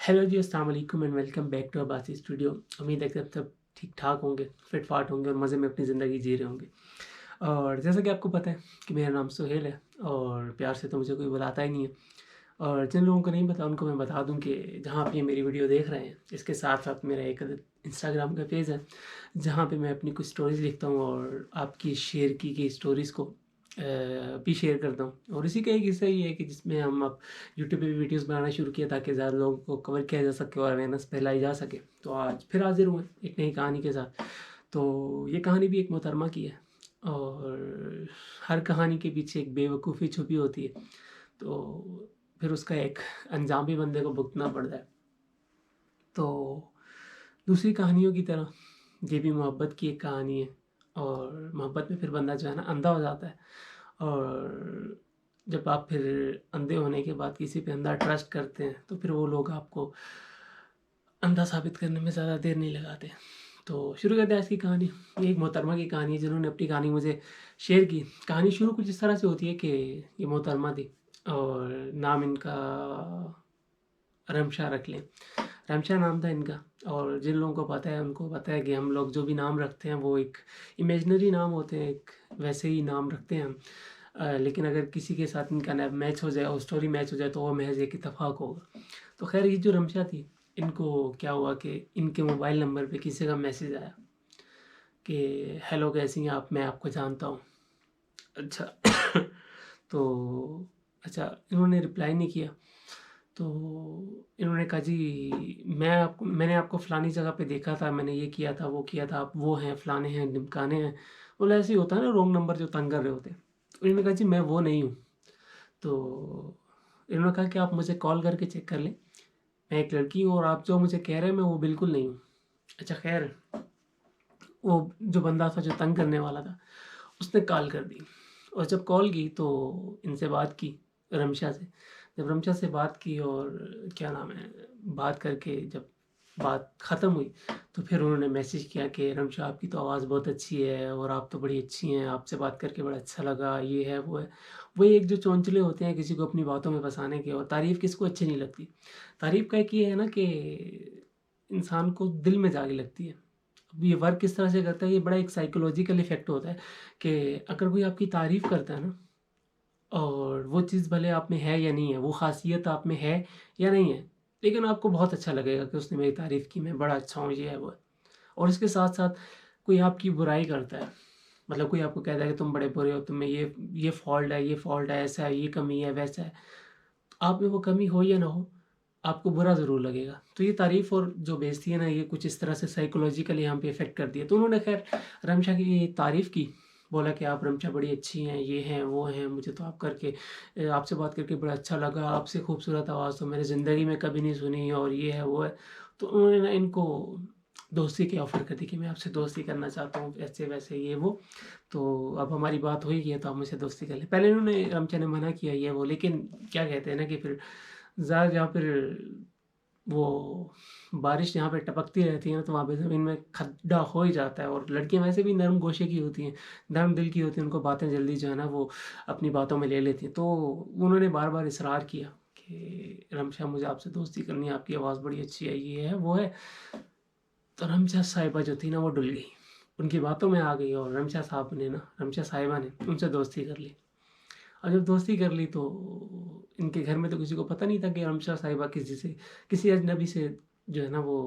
Hello जी, अस्सलाम वालेकुम and welcome back to Abbasi studio. उम्मीद है कि आप सब ठीक-ठाक होंगे, फिट-फाट होंगे और मज़े में अपनी ज़िंदगी जी रहे होंगे। और जैसा कि आपको पता है कि मेरा नाम सुहेल है और प्यार से तो मुझे कोई बुलाता ही नहीं है। और जिन लोगों को नहीं पता उनको मैं बता दूँ कि जहाँ आप ये मेरी वीडियो देख रहे हैं, इसके साथ-साथ मेरा एक इंस्टाग्राम का पेज है, जहाँ पे मैं अपनी कुछ स्टोरीज़ लिखता हूँ और आपकी शेयर की गई स्टोरीज़ को भी शेयर करता हूँ। और इसी का एक हिस्सा ये है कि जिसमें हम अब यूट्यूब पे भी वीडियोज़ बनाना शुरू किया ताकि ज़्यादा लोगों को कवर किया जा सके और अवेयरनेस फैलाई जा सके। तो आज फिर हाज़िर हुए एक नई कहानी के साथ। तो ये कहानी भी एक मोहतरमा की है और हर कहानी के पीछे एक बेवकूफ़ी छुपी होती है। तो फिर उसका एक अंजाम भी बंदे को भुगतना पड़ता है। तो दूसरी कहानियों की तरह ये भी मोहब्बत की एक कहानी है और मोहब्बत में फिर बंदा जो है ना अंधा हो जाता है। और जब आप फिर अंधे होने के बाद किसी पे अंधा ट्रस्ट करते हैं तो फिर वो लोग आपको अंधा साबित करने में ज़्यादा देर नहीं लगाते। तो शुरू करते हैं आज की कहानी। ये एक मोहतरमा की कहानी है जिन्होंने अपनी कहानी मुझे शेयर की। कहानी शुरू कुछ इस तरह से होती है कि ये मोहतरमा थी और नाम इनका रमशा रख लें। रमशा नाम था इनका। और जिन लोगों को पता है उनको पता है कि हम लोग जो भी नाम रखते हैं वो एक इमेजिनरी नाम होते हैं, एक वैसे ही नाम रखते हैं हम। लेकिन अगर किसी के साथ इनका नाम मैच हो जाए और स्टोरी मैच हो जाए तो वो महज़ एक इत्तेफ़ाक होगा। तो ख़ैर ये जो रमशा थी, इनको क्या हुआ कि इनके मोबाइल नंबर पे किसी का मैसेज आया कि हेलो कैसी हैं आप? मैं आपको जानता हूँ। अच्छा तो अच्छा इन्होंने रिप्लाई नहीं किया। तो इन्होंने कहा जी मैंने आपको फ़लानी जगह पे देखा था, मैंने ये किया था, वो किया था, आप वो हैं, फ़लाने हैं, ढिमकाने हैं। बोला ऐसे ही होता है ना रॉन्ग नंबर जो तंग कर रहे होते हैं। तो इन्होंने कहा जी मैं वो नहीं हूँ। तो इन्होंने कहा कि आप मुझे कॉल करके चेक कर लें, मैं एक लड़की हूँ और आप जो मुझे कह रहे हैं मैं वो बिल्कुल नहीं हूँ। अच्छा ख़ैर वो जो बंदा था जो तंग करने वाला था, उसने कॉल कर दी। और जब कॉल की तो इनसे बात की रमशा से। जब रमशा से बात की और क्या नाम है, बात करके जब बात ख़त्म हुई तो फिर उन्होंने मैसेज किया कि रमशा आपकी तो आवाज़ बहुत अच्छी है और आप तो बड़ी अच्छी हैं, आपसे बात करके बड़ा अच्छा लगा, ये है, वो है। वही एक जो चौंचले होते हैं किसी को अपनी बातों में फँसाने के। और तारीफ़ किसको अच्छी नहीं लगती। तारीफ़ का एक ये है ना कि इंसान को दिल में जाके लगती है। अब ये वर्क किस तरह से करता है, ये बड़ा एक साइकोलॉजिकल इफ़ेक्ट होता है कि अगर कोई आपकी तारीफ़ करता है ना और वो चीज़ भले आप में है या नहीं है, वो ख़ासियत आप में है या नहीं है, लेकिन आपको बहुत अच्छा लगेगा कि उसने मेरी तारीफ़ की, मैं बड़ा अच्छा हूँ, ये है, वो है। और इसके साथ-साथ कोई आपकी बुराई करता है, मतलब कोई आपको कहता है कि तुम बड़े बुरे हो, तुम में ये फ़ॉल्ट है, ये फ़ॉल्ट है, ऐसा है, ये कमी है, वैसा है। आप में वो कमी हो या ना हो, आपको बुरा ज़रूर लगेगा। तो ये तारीफ़ और जो बेइज़्ज़ती है ना, ये कुछ इस तरह से साइकोलॉजिकली यहाँ पे इफ़ेक्ट करती है। तो उन्होंने ख़ैर रमशा की तारीफ़ की, बोला कि आप रमशा बड़ी अच्छी हैं, ये हैं, वो हैं, मुझे तो आपसे बात करके बड़ा अच्छा लगा, आपसे खूबसूरत आवाज़ तो मैंने ज़िंदगी में कभी नहीं सुनी और ये है, वो है। तो उन्होंने ना इनको दोस्ती की ऑफ़र कर दी कि मैं आपसे दोस्ती करना चाहता हूँ, ऐसे-वैसे ये वो। तो अब हमारी बात हो ही गई है तो आप मुझसे दोस्ती कर लें। पहले इन्होंने रमचा ने मना किया ये वो, लेकिन क्या कहते हैं ना कि फिर ज़्यादा जहाँ फिर वो बारिश जहाँ पे टपकती रहती है ना तो वहाँ पे ज़मीन में खड्डा हो ही जाता है। और लड़कियाँ वैसे भी नरम गोशे की होती हैं, नरम दिल की होती हैं, उनको बातें जल्दी जो है ना वो अपनी बातों में ले लेती हैं। तो उन्होंने बार-बार इसरार किया कि रमशा मुझे आपसे दोस्ती करनी है, आपकी आवाज़ बड़ी अच्छी है, ये है, वो है। तो रमशा साहिबा जो थी ना वो डुल गई, उनकी बातों में आ गई और रमशा साहिबा ने उनसे दोस्ती कर ली। और जब दोस्ती कर ली तो इनके घर में तो किसी को पता नहीं था कि रमशा साहिबा किसी अजनबी से जो है ना वो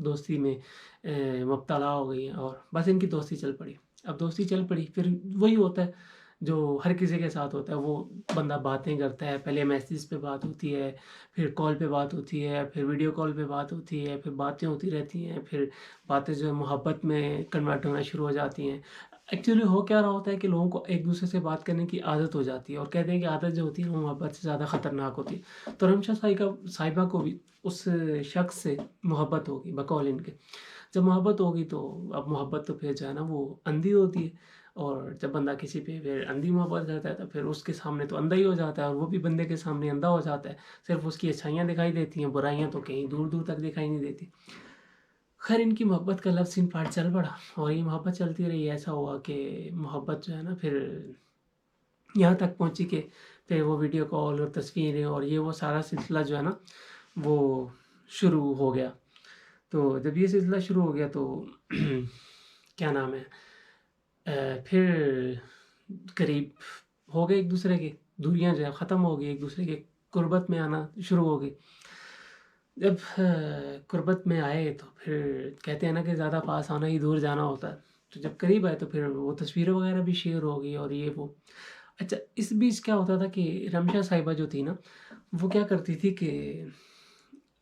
दोस्ती में मुब्तला हो गई हैं और बस इनकी दोस्ती चल पड़ी। अब दोस्ती चल पड़ी फिर वही होता है जो हर किसी के साथ होता है, वो बंदा बातें करता है, पहले मैसेज पे बात होती है, फिर कॉल पे बात होती है, फिर वीडियो कॉल पे बात होती है, फिर बातें होती रहती हैं, फिर बातें जो है मोहब्बत में कन्वर्ट होना शुरू हो जाती हैं। एक्चुअली हो क्या रहा होता है कि लोगों को एक-दूसरे से बात करने की आदत हो जाती है और कहते हैं कि आदत जो होती है वो मोहब्बत से ज़्यादा खतरनाक होती है। तो रमशा साहिबा को भी उस शख्स से मोहब्बत होगी बकौल इनके। जब मोहब्बत होगी तो अब मोहब्बत तो फिर जो है ना वो अंधी होती है और जब बंदा किसी पे फिर अंधी मोहब्बत करता है तो फिर उसके सामने तो अंधा ही हो जाता है और वो भी बंदे के सामने अंधा हो जाता है। सिर्फ़ उसकी अच्छाइयाँ दिखाई देती हैं, बुराइयाँ तो कहीं दूर-दूर तक दिखाई नहीं देती। खैर इनकी मोहब्बत का लव सीन पार्ट चल पड़ा और ये मोहब्बत चलती रही। ऐसा हुआ कि मोहब्बत जो है ना फिर यहाँ तक पहुँची कि फिर वो वीडियो कॉल और तस्वीरें और ये वो सारा सिलसिला जो है ना वो शुरू हो गया। तो जब ये सिलसिला शुरू हो गया तो क्या नाम है, फिर करीब हो गए एक-दूसरे के, दूरियाँ जो है ख़त्म हो गई, एक-दूसरे के कुर्बत में आना शुरू हो गई। जब कुर्बत में आए तो फिर कहते हैं ना कि ज़्यादा पास आना ही दूर जाना होता है। तो जब करीब आए तो फिर वो तस्वीरें वगैरह भी शेयर हो गई और ये वो। अच्छा, इस बीच क्या होता था कि रमशा साहिबा जो थी ना, वो क्या करती थी कि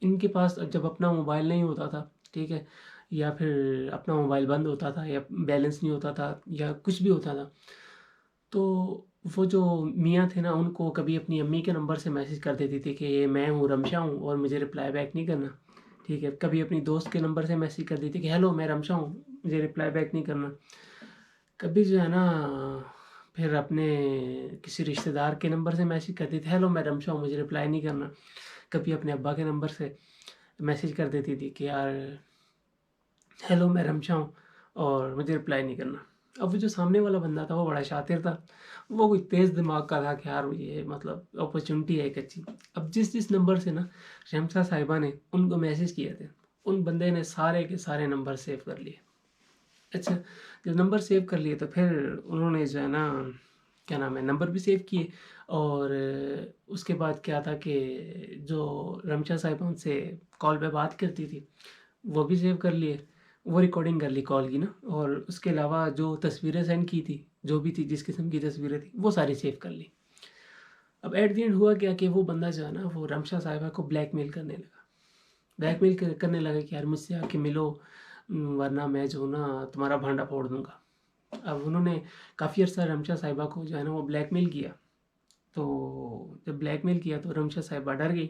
इनके पास जब अपना मोबाइल नहीं होता था, ठीक है? या फिर अपना मोबाइल बंद होता था या बैलेंस नहीं होता था या कुछ भी होता था, तो वो जो मियाँ थे ना, उनको कभी अपनी अम्मी के नंबर से मैसेज कर देती थी कि ये मैं हूँ, रमशा हूँ और मुझे रिप्लाई बैक नहीं करना, ठीक है? कभी अपनी दोस्त के नंबर से मैसेज कर देती कि हेलो मैं रमशा हूँ, मुझे रिप्लाई बैक नहीं करना। कभी जो है ना, फिर अपने किसी रिश्तेदार के नंबर से मैसेज कर देती, हेलो मैं रमशा हूँ, मुझे रिप्लाई नहीं करना। कभी अपने अब्बा के नंबर से मैसेज कर देती थी कि यार हेलो मैं रमशा हूँ और मुझे रिप्लाई नहीं करना। अब वो जो सामने वाला बंदा था वो बड़ा शातिर था। वो कोई तेज़ दिमाग का था कि यार ये मतलब अपॉर्च्युनिटी है एक अच्छी। अब जिस-जिस नंबर से ना शहंशाह साहिबा ने उनको मैसेज किए थे, उन बंदे ने सारे के सारे नंबर सेव कर लिए। अच्छा, जब नंबर सेव कर लिए तो फिर उन्होंने जो है ना, क्या नाम है, नंबर भी सेव किए और उसके बाद क्या था कि जो रमशा साहिबा उनसे कॉल पे बात करती थी, वो भी सेव कर लिए। वो रिकॉर्डिंग कर ली कॉल की ना, और उसके अलावा जो तस्वीरें सेंड की थी, जो भी थी, जिस किस्म की तस्वीरें थी, वो सारी सेव कर ली। अब एट द एंड हुआ क्या कि वो बंदा जो है ना, वो रमशा साहिबा को ब्लैकमेल करने लगा। करने लगा कि यार मुझसे आके मिलो, वरना मैं जो हूँ ना तुम्हारा भांडा फोड़ दूँगा। अब उन्होंने काफ़ी अर्सा रमशा साहिबा को जो है ना वो ब्लैकमेल किया। तो जब ब्लैकमेल किया तो रमशा साहिबा डर गई,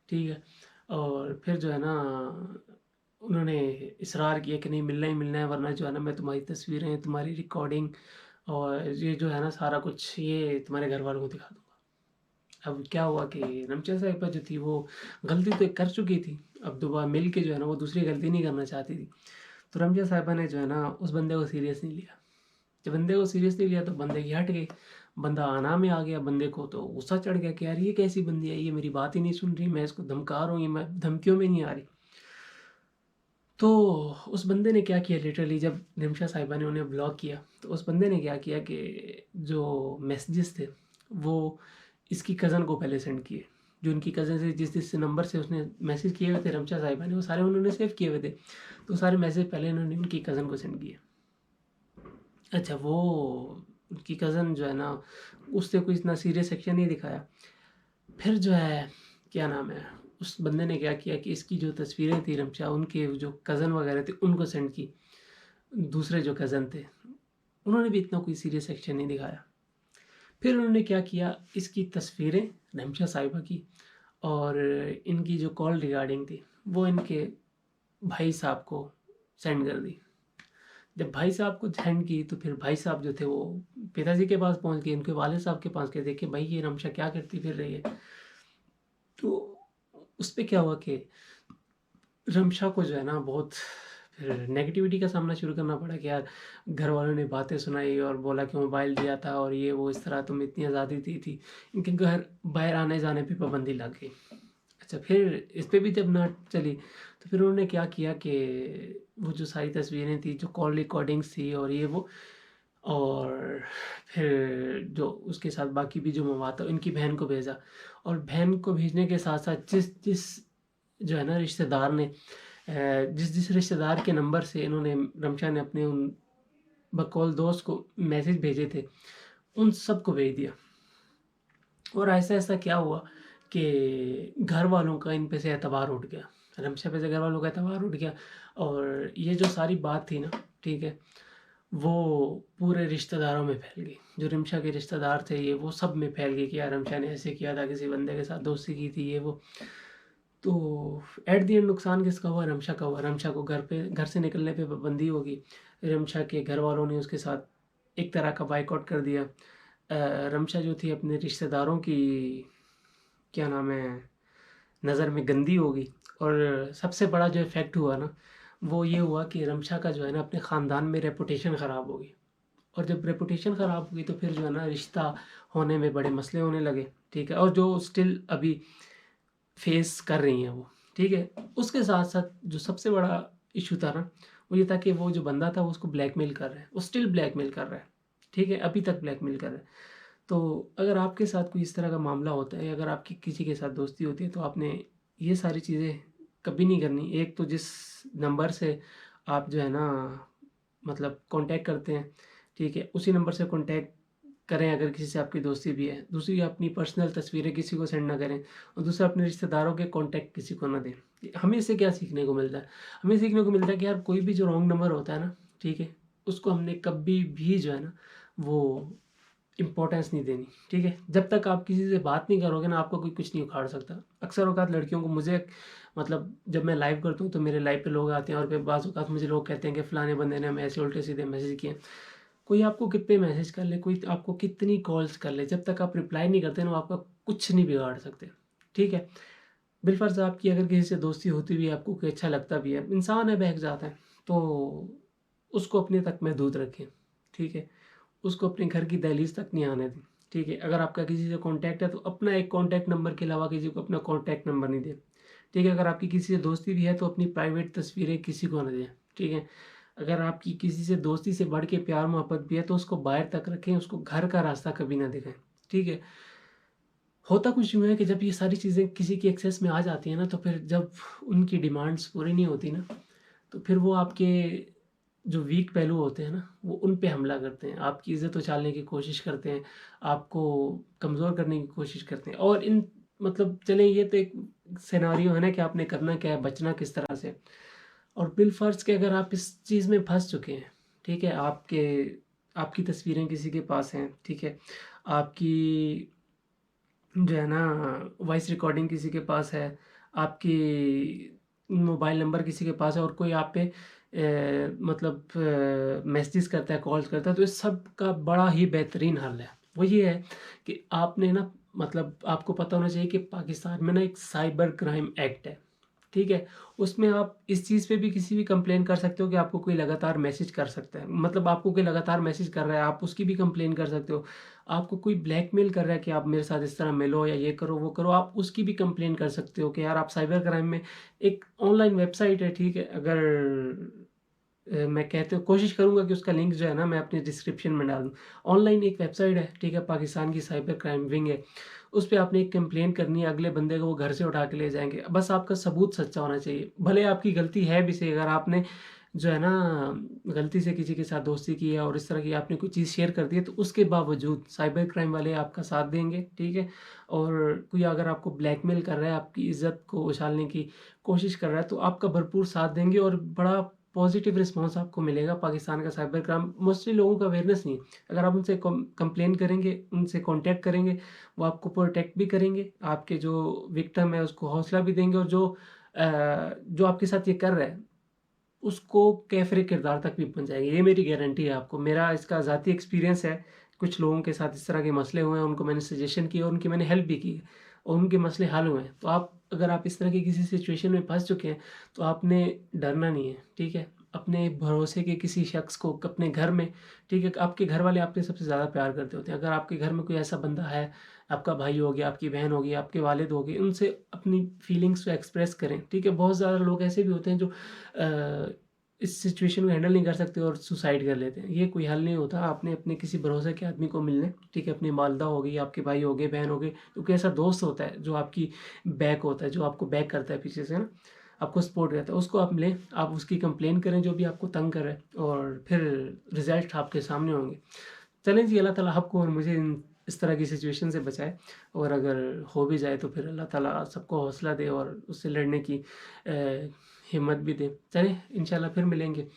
ठीक है? और फिर जो है ना, उन्होंने इसरार किया कि नहीं, मिलना ही मिलना है, वरना जो है ना मैं तुम्हारी तस्वीरें, तुम्हारी रिकॉर्डिंग और ये जो है ना सारा कुछ ये तुम्हारे घर वालों को दिखा दूँगा। अब क्या हुआ कि रमशा साहिबा जो थी वो गलती तो एक कर चुकी थी, अब दोबारा मिल के जो है ना वो दूसरी गलती नहीं करना चाहती थी। तो रमशा साहिबा ने जो है ना उस बंदे को सीरियस नहीं लिया। जब बंदे को सीरियस नहीं लिया तो बंदे की हट गई। बंदा आना में आ गया, बंदे को तो गुस्सा चढ़ गया कि यार ये कैसी बंदी है, ये मेरी बात ही नहीं सुन रही, मैं इसको धमका रहा हूँ, ये मैं धमकियों में नहीं आ रही। तो उस बंदे ने क्या किया, लिटरली जब निमिषा साहिबा ने उन्हें ब्लॉक किया, तो उस बंदे ने क्या किया कि जो मैसेजेस थे, वो इसकी कज़न को पहले सेंड किए। जो उनकी कज़न से जिस नंबर से उसने मैसेज किए हुए थे रमशा साहिबा ने, वो सारे उन्होंने सेव किए हुए थे। तो सारे मैसेज पहले उन्होंने उनकी कज़न को सेंड किए। अच्छा, वो उनकी कज़न जो है ना, उससे कोई इतना सीरियस एक्शन नहीं दिखाया। फिर जो है, क्या नाम है, उस बंदे ने क्या किया कि इसकी जो तस्वीरें थी रमशा, उनके जो कज़न वगैरह थे उनको सेंड की। दूसरे जो कज़न थे, उन्होंने भी इतना कोई सीरियस एक्शन नहीं दिखाया। फिर उन्होंने क्या किया, इसकी तस्वीरें रमशा साहिबा की और इनकी जो कॉल रिकॉर्डिंग थी, वो इनके भाई साहब को सेंड कर दी। जब भाई साहब को सेंड की तो फिर भाई साहब जो थे वो पिताजी के पास पहुँच गए, उनके वालिद साहब के पास गए, देखे भाई ये रमशा क्या करती फिर रही है। तो उस पे क्या हुआ कि रमशा को जो है ना बहुत फिर नेगेटिविटी का सामना शुरू करना पड़ा कि यार घर वालों ने बातें सुनाई और बोला कि मोबाइल दिया था और ये वो, इस तरह तुम इतनी आज़ादी दी थी। इनके घर बाहर आने जाने पे पाबंदी लग गई। अच्छा, फिर इस पे भी जब ना चली तो फिर उन्होंने क्या किया कि वो जो सारी तस्वीरें थी, जो कॉल रिकॉर्डिंग्स थी और ये वो, और फिर जो उसके साथ बाकी भी जो मवाद था, इनकी बहन को भेजा। और बहन को भेजने के साथ-साथ जिस जो है ना रिश्तेदार ने जिस रिश्तेदार के नंबर से इन्होंने रमशा ने अपने उन बकौल दोस्त को मैसेज भेजे थे, उन सबको भेज दिया। और ऐसा-ऐसा क्या हुआ कि घर वालों का इन पे से एतबार उठ गया। रमशा पे से घर वालों का एतबार उठ गया और ये जो सारी बात थी ना, ठीक है? वो पूरे रिश्तेदारों में फैल गई। जो रिमशा के रिश्तेदार थे ये वो सब में फैल गई कि यार रमशा ने ऐसे किया था, किसी बंदे के साथ दोस्ती की थी, ये वो। तो एट द एंड नुकसान किसका हुआ? रमशा का हुआ। रमशा को घर से निकलने पे पाबंदी होगी। रमशा के घर वालों ने उसके साथ एक तरह का बायकॉट कर दिया। रमशा जो थी अपने रिश्तेदारों की, क्या नाम है, नज़र में गंदी हो गई। और सबसे बड़ा जो इफ़ेक्ट हुआ ना, वो ये हुआ कि रमशा का जो है ना अपने ख़ानदान में रेपुटेशन ख़राब हो गई। और जब रेपुटेशन ख़राब हुई तो फिर जो है ना रिश्ता होने में बड़े मसले होने लगे, ठीक है? और जो स्टिल अभी फेस कर रही हैं वो, ठीक है? उसके साथ-साथ जो सबसे बड़ा इश्यू था ना, वो ये था कि वो जो बंदा था वो उसको ब्लैकमेल कर रहा है, वो स्टिल ब्लैकमेल कर रहा है, ठीक है? अभी तक ब्लैकमेल कर रहा है। तो अगर आपके साथ कोई इस तरह का मामला होता है, अगर आपकी किसी के साथ दोस्ती होती है, तो आपने ये सारी चीज़ें कभी नहीं करनी। एक तो जिस नंबर से आप जो है ना मतलब कॉन्टैक्ट करते हैं, ठीक है? उसी नंबर से कॉन्टैक्ट करें अगर किसी से आपकी दोस्ती भी है। दूसरी, अपनी पर्सनल तस्वीरें किसी को सेंड ना करें और दूसरा, अपने रिश्तेदारों के कॉन्टैक्ट किसी को ना दें। हमें इससे क्या सीखने को मिलता है? हमें सीखने को मिलता है कि यार कोई भी जो रॉन्ग नंबर होता है ना, ठीक है? उसको हमने कभी भी जो है ना वो इम्पोर्टेंस नहीं देनी, ठीक है? जब तक आप किसी से बात नहीं करोगे ना, आपको कोई कुछ नहीं उखाड़ सकता। अक्सर औक़ात लड़कियों को मुझे मतलब जब मैं लाइव करता हूँ तो मेरे लाइव पे लोग आते हैं और फिर बाज़ औक़ात मुझे लोग कहते हैं कि फलाने बंदे ने हमें ऐसे उल्टे-सीधे मैसेज किए। कोई आपको कितने मैसेज कर ले, कोई आपको कितनी कॉल्स कर ले, जब तक आप रिप्लाई नहीं करते ना, वो आपका कुछ नहीं बिगाड़ सकते, ठीक है? बिलफ़र्ज़ आपकी अगर किसी से दोस्ती होती भी है, आपको कोई अच्छा लगता भी है, इंसान है, बहक जाता है, तो उसको अपने तक महदूद रखें, ठीक है? उसको अपने घर की दहलीज़ तक नहीं आने दें, ठीक है? अगर आपका किसी से कॉन्टैक्ट है तो अपना एक कॉन्टैक्ट नंबर के अलावा किसी को अपना कॉन्टैक्ट नंबर नहीं दें, ठीक है? अगर आपकी किसी से दोस्ती भी है तो अपनी प्राइवेट तस्वीरें किसी को ना दें, ठीक है? अगर आपकी किसी से दोस्ती से बढ़ के प्यार मोहब्बत भी है तो उसको बाहर तक रखें, उसको घर का रास्ता कभी ना दिखाएँ, ठीक है? होता कुछ यूँ है कि जब ये सारी चीज़ें किसी की एक्सेस में आ जाती हैं ना, तो फिर जब उनकी डिमांड्स पूरी नहीं होती ना, तो फिर वो आपके जो वीक पहलू होते हैं ना, वो उन पे हमला करते हैं। आपकी इज़्ज़त उछालने की कोशिश करते हैं, आपको कमज़ोर करने की कोशिश करते हैं और इन मतलब चलें, ये तो एक सिनेरियो है ना कि आपने करना क्या है, बचना किस तरह से। और बिलफ़र्ज़ के अगर आप इस चीज़ में फँस चुके हैं, ठीक है? आपकी तस्वीरें किसी के पास हैं, ठीक है? आपकी जो है ना वॉइस रिकॉर्डिंग किसी के पास है, आपकी मोबाइल नंबर किसी के पास है और कोई आप पे मतलब मैसेजेस करता है, कॉल्स करता है, तो इस सब का बड़ा ही बेहतरीन हल है। वो ये है कि आपने ना मतलब आपको पता होना चाहिए कि पाकिस्तान में ना एक साइबर क्राइम एक्ट है, ठीक है? उसमें आप इस चीज़ पे भी किसी भी कंप्लेन कर सकते हो कि आपको कोई लगातार मैसेज कर सकता है। मतलब आपको कोई लगातार मैसेज कर रहा है, आप उसकी भी कंप्लेन कर सकते हो। आपको कोई ब्लैकमेल कर रहा है कि आप मेरे साथ इस तरह मिलो या ये करो, वो करो, आप उसकी भी कंप्लेन कर सकते हो कि यार आप साइबर क्राइम में एक ऑनलाइन वेबसाइट है, ठीक है? अगर मैं कहते कोशिश करूँगा कि उसका लिंक जो है ना मैं अपने डिस्क्रिप्शन में डाल दूँ। ऑनलाइन एक वेबसाइट है, ठीक है? पाकिस्तान की साइबर क्राइम विंग है। उस पे आपने एक कंप्लेन करनी है, अगले बंदे को वो घर से उठा के ले जाएँगे। बस आपका सबूत सच्चा होना चाहिए। भले आपकी गलती है भी सही, अगर आपने जो है ना गलती से किसी के साथ दोस्ती की है और इस तरह की आपने कोई चीज़ शेयर कर दी है, तो उसके बावजूद साइबर क्राइम वाले आपका साथ देंगे, ठीक है? और कोई अगर आपको ब्लैकमेल कर रहा है, आपकी इज़्ज़त को उछालने की कोशिश कर रहा है, तो आपका भरपूर साथ देंगे और बड़ा पॉजिटिव रिस्पॉन्स आपको मिलेगा। पाकिस्तान का साइबर क्राइम मोस्टली लोगों का अवेयरनेस नहीं है। अगर आप उनसे कंप्लेन करेंगे, उनसे कॉन्टैक्ट करेंगे, वो आपको प्रोटेक्ट भी करेंगे, आपके जो विक्टिम है उसको हौसला भी देंगे और जो आपके साथ ये कर रहा है, उसको कैफ़रे किरदार तक भी पहुँच जाएँगे। ये मेरी गारंटी है आपको। मेरा इसका ज़ाती एक्सपीरियंस है। कुछ लोगों के साथ इस तरह के मसले हुए हैं, उनको मैंने सजेशन किए और उनकी मैंने हेल्प भी की है और उनके मसले हल हुए हैं। तो अगर आप इस तरह की किसी सिचुएशन में फँस चुके हैं, तो आपने डरना नहीं है, ठीक है? अपने भरोसे के किसी शख्स को अपने घर में, ठीक है? आपके घर वाले आपसे सबसे ज़्यादा प्यार करते होते हैं। अगर आपके घर में कोई ऐसा बंदा है, आपका भाई हो गया, आपकी बहन होगी, आपके वालिद हो गए, उनसे अपनी फीलिंग्स को एक्सप्रेस करें, ठीक है? बहुत ज़्यादा लोग ऐसे भी होते हैं जो इस सिचुएशन को हैंडल नहीं कर सकते और सुसाइड कर लेते हैं। ये कोई हल नहीं होता। आपने अपने किसी भरोसे के आदमी को मिलना है, ठीक है? अपनी वालिदा हो गई, आपके भाई हो गए, बहन हो गए, क्योंकि ऐसा दोस्त होता है जो आपकी बैक होता है, जो आपको बैक करता है पीछे से ना, आपको सपोर्ट करता है। उसको आप लें, आप उसकी कंप्लेन करें जो भी आपको तंग कर रहा है और फिर रिज़ल्ट आपके सामने होंगे। चलें जी, अल्लाह ताला आपको और मुझे इस तरह की सिचुएशन से बचाए और अगर हो भी जाए तो फिर अल्लाह ताला सबको हौसला दे और उससे लड़ने की हिम्मत भी दे। चलें, इंशाल्लाह फिर मिलेंगे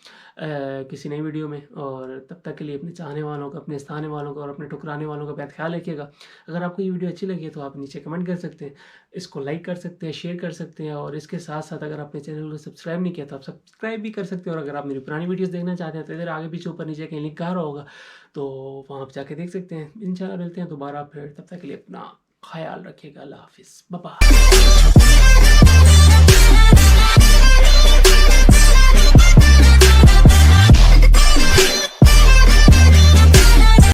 किसी नई वीडियो में और तब तक के लिए अपने चाहने वालों का, अपने सताने वालों का और अपने ठुकराने वालों का बेहद ख़्याल रखिएगा। अगर आपको ये वीडियो अच्छी लगी है तो आप नीचे कमेंट कर सकते हैं, इसको लाइक कर सकते हैं, शेयर कर सकते हैं और इसके साथ-साथ अगर आपने चैनल को सब्सक्राइब नहीं किया तो आप सब्सक्राइब भी कर सकते हैं और अगर आप मेरी पुरानी वीडियोज़ देखना चाहते हैं तो इधर आगे पीछे ऊपर नीचे कहीं लिंक आ रहा होगा, तो वहाँ आप जाके देख सकते हैं। इंशाल्लाह मिलते हैं दोबारा फिर, तब तक के लिए अपना ख़याल रखिएगा। अल्लाह हाफ़िज़। Bye bye.